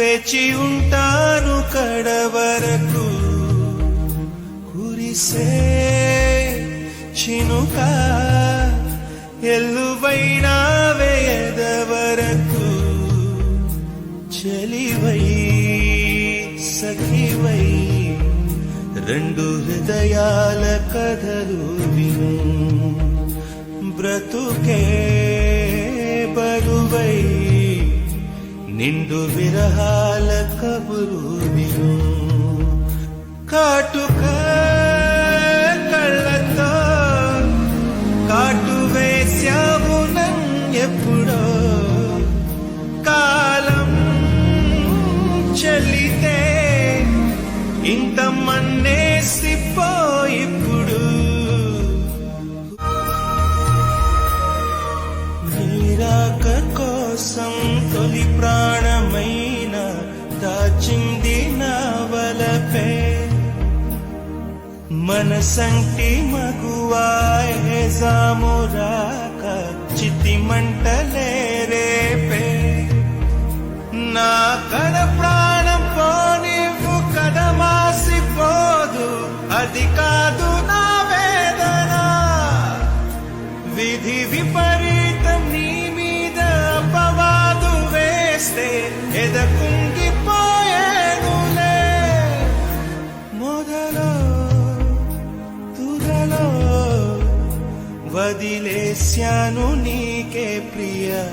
వేచి ఉంటాను కడవరకు కురిసే చినుక ఎల్లువైనా వేయదవరకు చెలివై సఖివై రెండు హృదయాల కథలు విను బ్రతుకే బరువై నిండు విరహాల కబురు విను కాటుక కళ్ళతో కాటు వేశావు నన్నెప్పుడో కాలం చెల్లితే ఇంత మన్నేసిపోయిప్పుడు నీరాక కోసం తొలి ప్రాణమైన దాచింది నా వలపే మనసంటి మగువాయే జామురాక చితి మంటలే రేపే నా కడ ప్రాణం పోనివ్వు కదమాసిపోదు అది కాదు నా వేదన విధి విపరీతం నీ మీద అపవాదు వేస్తే ఎదకుంగిపోయేనులే మొదలో తుదలో వదిలేశాను నీకే ప్రియా